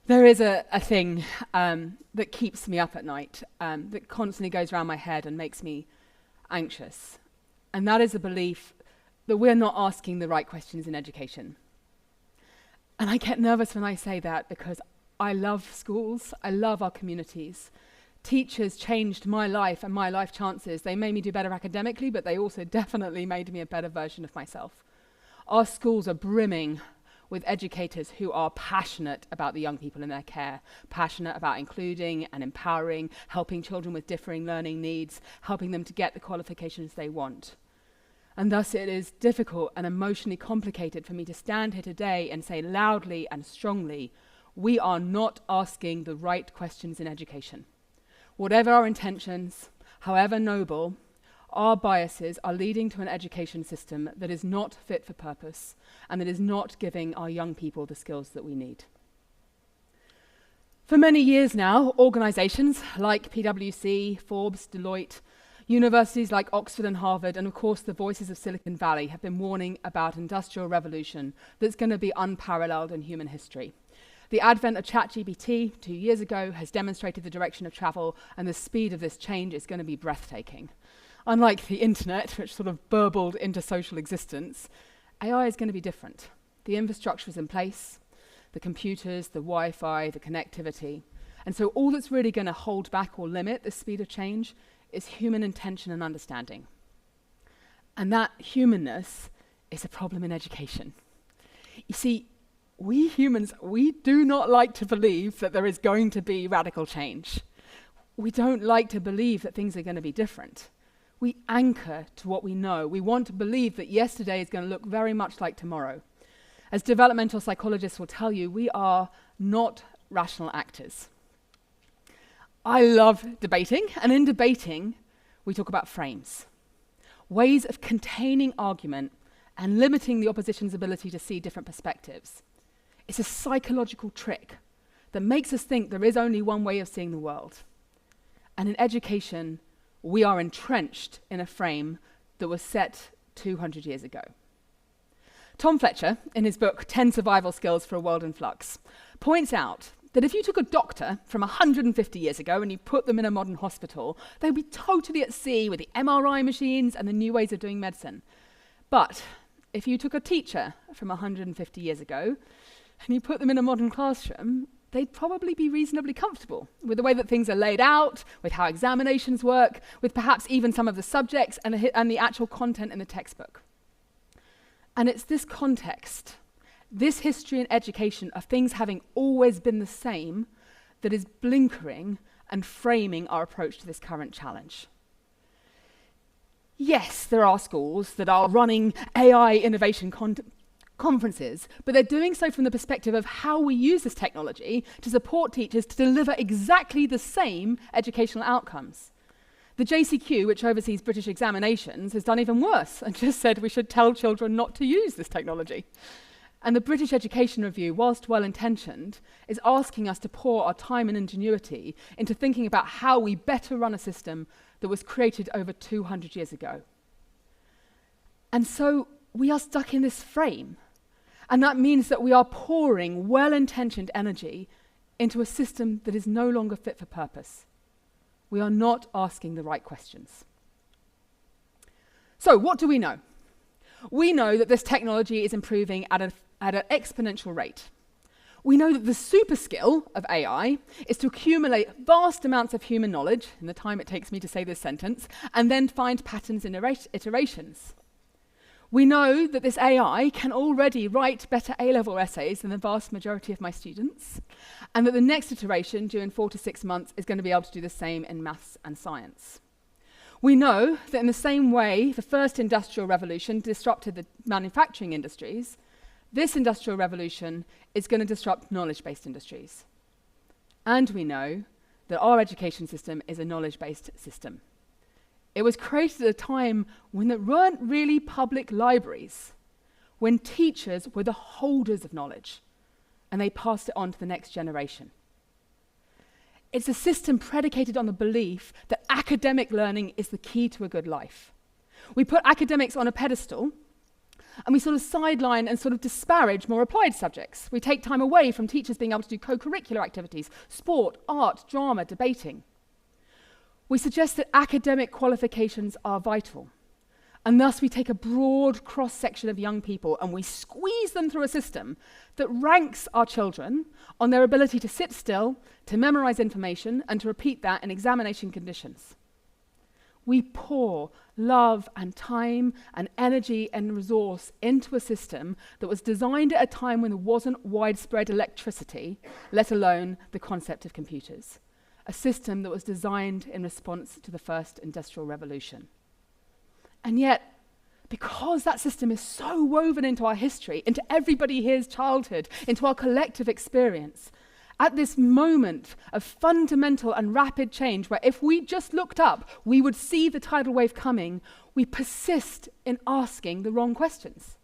There is a thing that keeps me up at night, that constantly goes around my head and makes me anxious. And that is a belief that we're not asking the right questions in education. And I get nervous when I say that because I love schools, I love our communities. Teachers changed my life and my life chances. They made me do better academically, but they also definitely made me a better version of myself. Our schools are brimming with educators who are passionate about the young people in their care, passionate about including and empowering, helping children with differing learning needs, helping them to get the qualifications they want. And thus it is difficult and emotionally complicated for me to stand here today and say loudly and strongly, we are not asking the right questions in education. Whatever our intentions, however noble, our biases are leading to an education system that is not fit for purpose and that is not giving our young people the skills that we need. For many years now, organisations like PwC, Forbes, Deloitte, universities like Oxford and Harvard, and of course the voices of Silicon Valley have been warning about an industrial revolution that's going to be unparalleled in human history. The advent of ChatGPT 2 years ago has demonstrated the direction of travel, and the speed of this change is going to be breathtaking. Unlike the internet, which sort of burbled into social existence, AI is going to be different. The infrastructure is in place, the computers, the Wi-Fi, the connectivity. And so all that's really going to hold back or limit the speed of change is human intention and understanding. And that humanness is a problem in education. You see, we humans, we do not like to believe that there is going to be radical change. We don't like to believe that things are going to be different. We anchor to what we know. We want to believe that yesterday is going to look very much like tomorrow. As developmental psychologists will tell you, we are not rational actors. I love debating, and in debating, we talk about frames, ways of containing argument and limiting the opposition's ability to see different perspectives. It's a psychological trick that makes us think there is only one way of seeing the world. And in education, we are entrenched in a frame that was set 200 years ago. Tom Fletcher, in his book 10 Survival Skills for a World in Flux, points out that if you took a doctor from 150 years ago and you put them in a modern hospital, they'd be totally at sea with the MRI machines and the new ways of doing medicine. But if you took a teacher from 150 years ago and you put them in a modern classroom, they'd probably be reasonably comfortable with the way that things are laid out, with how examinations work, with perhaps even some of the subjects and the actual content in the textbook. And it's this context, this history in education of things having always been the same, that is blinkering and framing our approach to this current challenge. Yes, there are schools that are running AI innovation conferences, but they're doing so from the perspective of how we use this technology to support teachers to deliver exactly the same educational outcomes. The JCQ, which oversees British examinations, has done even worse and just said we should tell children not to use this technology. And the British Education Review, whilst well-intentioned, is asking us to pour our time and ingenuity into thinking about how we better run a system that was created over 200 years ago. And so we are stuck in this frame. And that means that we are pouring well-intentioned energy into a system that is no longer fit for purpose. We are not asking the right questions. So what do we know? We know that this technology is improving at an exponential rate. We know that the super skill of AI is to accumulate vast amounts of human knowledge, in the time it takes me to say this sentence, and then find patterns in iterations. We know that this AI can already write better A-level essays than the vast majority of my students, and that the next iteration, due in 4 to 6 months, is going to be able to do the same in maths and science. We know that in the same way the first industrial revolution disrupted the manufacturing industries, this industrial revolution is going to disrupt knowledge-based industries. And we know that our education system is a knowledge-based system. It was created at a time when there weren't really public libraries, when teachers were the holders of knowledge, and they passed it on to the next generation. It's a system predicated on the belief that academic learning is the key to a good life. We put academics on a pedestal, And we sort of sideline and sort of disparage more applied subjects. We take time away from teachers being able to do co-curricular activities, sport, art, drama, debating. We suggest that academic qualifications are vital. And thus we take a broad cross-section of young people and we squeeze them through a system that ranks our children on their ability to sit still, to memorize information, and to repeat that in examination conditions. We pour love and time and energy and resource into a system that was designed at a time when there wasn't widespread electricity, let alone the concept of computers. A system that was designed in response to the first industrial revolution. And yet, because that system is so woven into our history, into everybody here's childhood, into our collective experience, at this moment of fundamental and rapid change, where if we just looked up, we would see the tidal wave coming, we persist in asking the wrong questions.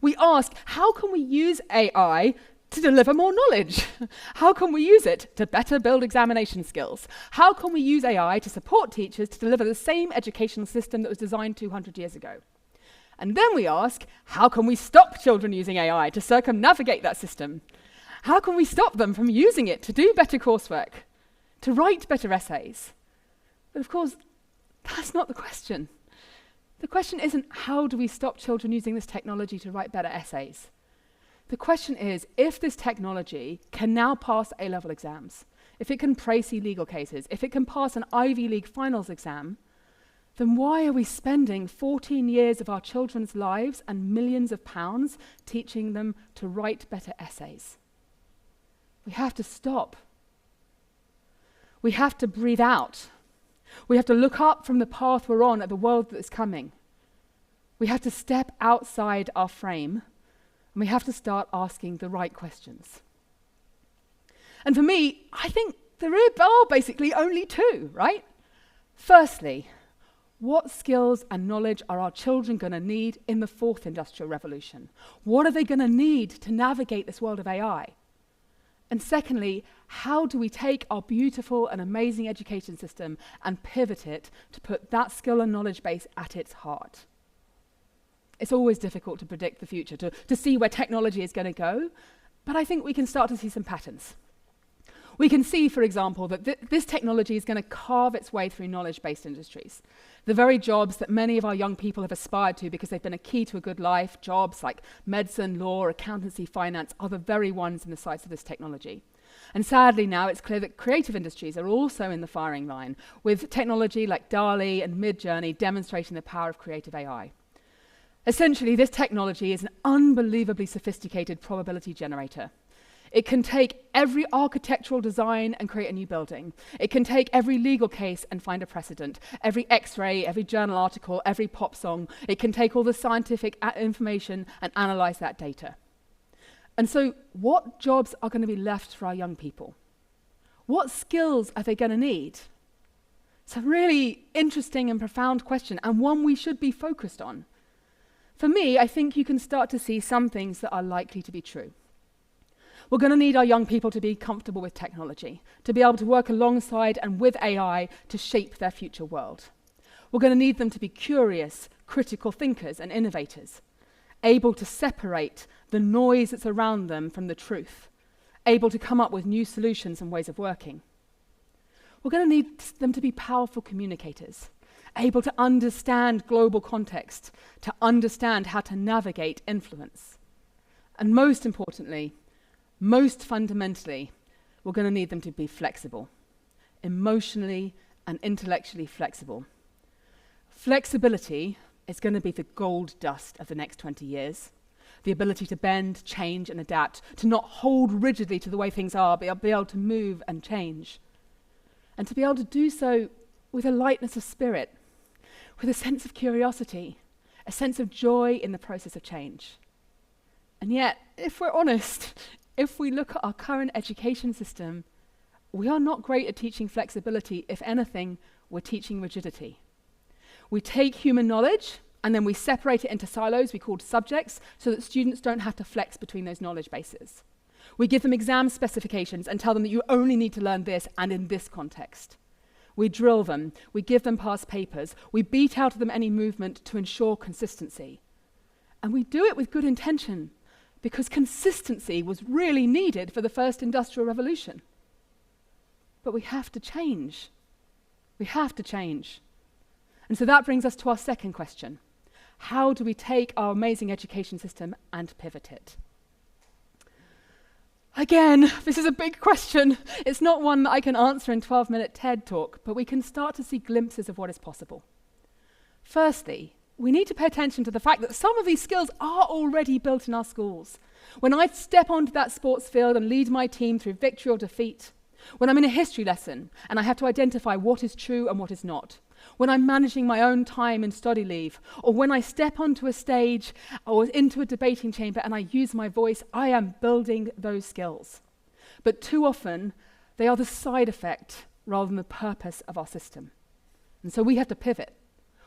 We ask, how can we use AI to deliver more knowledge? How can we use it to better build examination skills? How can we use AI to support teachers to deliver the same educational system that was designed 200 years ago? And then we ask, how can we stop children using AI to circumnavigate that system? How can we stop them from using it to do better coursework, to write better essays? But of course, that's not the question. The question isn't how do we stop children using this technology to write better essays? The question is, if this technology can now pass A-level exams, if it can précis legal cases, if it can pass an Ivy League finals exam, then why are we spending 14 years of our children's lives and millions of pounds teaching them to write better essays? We have to stop. We have to breathe out. We have to look up from the path we're on at the world that is coming. We have to step outside our frame, and we have to start asking the right questions. And for me, I think there are basically only two, right? Firstly, what skills and knowledge are our children going to need in the fourth industrial revolution? What are they going to need to navigate this world of AI? And secondly, how do we take our beautiful and amazing education system and pivot it to put that skill and knowledge base at its heart? It's always difficult to predict the future, to see where technology is going to go, but I think we can start to see some patterns. We can see, for example, that this technology is going to carve its way through knowledge-based industries. The very jobs that many of our young people have aspired to because they've been a key to a good life, jobs like medicine, law, accountancy, finance, are the very ones in the sights of this technology. And sadly now it's clear that creative industries are also in the firing line, with technology like DALL-E and Midjourney demonstrating the power of creative AI. Essentially, this technology is an unbelievably sophisticated probability generator. It can take every architectural design and create a new building. It can take every legal case and find a precedent, every X-ray, every journal article, every pop song. It can take all the scientific information and analyze that data. And so what jobs are going to be left for our young people? What skills are they going to need? It's a really interesting and profound question, and one we should be focused on. For me, I think you can start to see some things that are likely to be true. We're going to need our young people to be comfortable with technology, to be able to work alongside and with AI to shape their future world. We're going to need them to be curious, critical thinkers and innovators, able to separate the noise that's around them from the truth, able to come up with new solutions and ways of working. We're going to need them to be powerful communicators, able to understand global context, to understand how to navigate influence. And most importantly, most fundamentally, we're going to need them to be flexible, emotionally and intellectually flexible. Flexibility is going to be the gold dust of the next 20 years. The ability to bend, change, and adapt, to not hold rigidly to the way things are, but be able to move and change. And to be able to do so with a lightness of spirit, with a sense of curiosity, a sense of joy in the process of change. And yet, if we're honest, if we look at our current education system, we are not great at teaching flexibility. If anything, we're teaching rigidity. We take human knowledge and then we separate it into silos we call subjects so that students don't have to flex between those knowledge bases. We give them exam specifications and tell them that you only need to learn this and in this context. We drill them, we give them past papers, we beat out of them any movement to ensure consistency. And we do it with good intention because consistency was really needed for the first industrial revolution. But we have to change. We have to change. And so that brings us to our second question. How do we take our amazing education system and pivot it? Again, this is a big question. It's not one that I can answer in 12-minute TED talk, but we can start to see glimpses of what is possible. Firstly, we need to pay attention to the fact that some of these skills are already built in our schools. When I step onto that sports field and lead my team through victory or defeat, when I'm in a history lesson and I have to identify what is true and what is not, when I'm managing my own time in study leave, or when I step onto a stage or into a debating chamber and I use my voice, I am building those skills. But too often, they are the side effect rather than the purpose of our system. And so we have to pivot.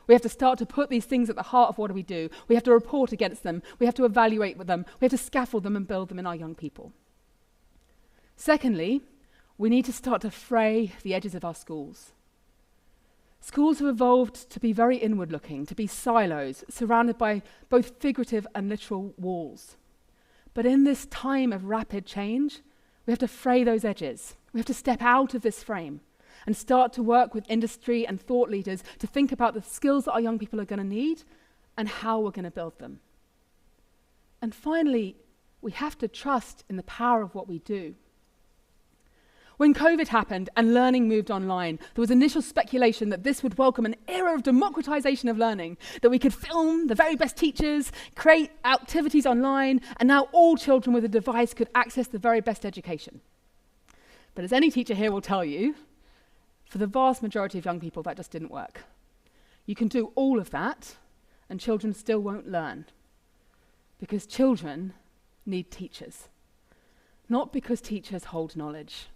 We have to start to put these things at the heart of what do we do. We have to report against them. We have to evaluate with them. We have to scaffold them and build them in our young people. Secondly, we need to start to fray the edges of our schools. Schools have evolved to be very inward-looking, to be silos, surrounded by both figurative and literal walls. But in this time of rapid change, we have to fray those edges. We have to step out of this frame and start to work with industry and thought leaders to think about the skills that our young people are going to need and how we're going to build them. And finally, we have to trust in the power of what we do. When COVID happened and learning moved online, there was initial speculation that this would welcome an era of democratization of learning, that we could film the very best teachers, create activities online, and now all children with a device could access the very best education. But as any teacher here will tell you, for the vast majority of young people, that just didn't work. You can do all of that, and children still won't learn. Because children need teachers. Not because teachers hold knowledge.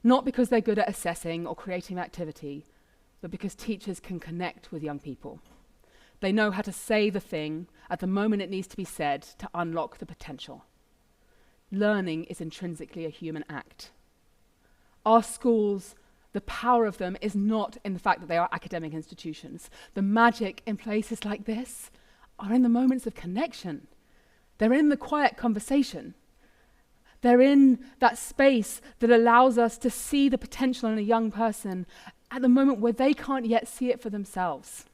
Not because they're good at assessing or creating activity, but because teachers can connect with young people. They know how to say the thing at the moment it needs to be said to unlock the potential. Learning is intrinsically a human act. Our schools, the power of them is not in the fact that they are academic institutions. The magic in places like this are in the moments of connection. They're in the quiet conversation. They're in that space that allows us to see the potential in a young person at the moment where they can't yet see it for themselves.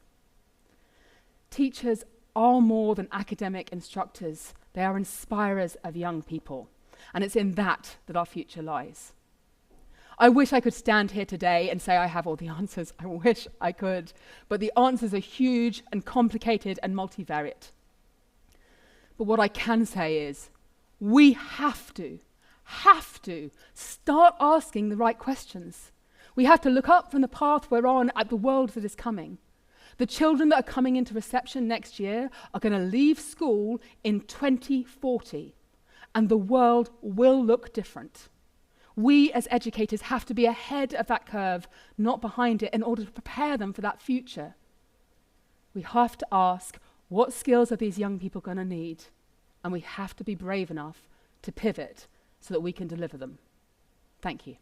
Teachers are more than academic instructors. They are inspirers of young people. And it's in that our future lies. I wish I could stand here today and say I have all the answers. I wish I could. But the answers are huge and complicated and multivariate. But what I can say is, we have to start asking the right questions. We have to look up from the path we're on at the world that is coming. The children that are coming into reception next year are going to leave school in 2040, and the world will look different. We as educators have to be ahead of that curve, not behind it, in order to prepare them for that future. We have to ask, what skills are these young people going to need? And we have to be brave enough to pivot so that we can deliver them. Thank you.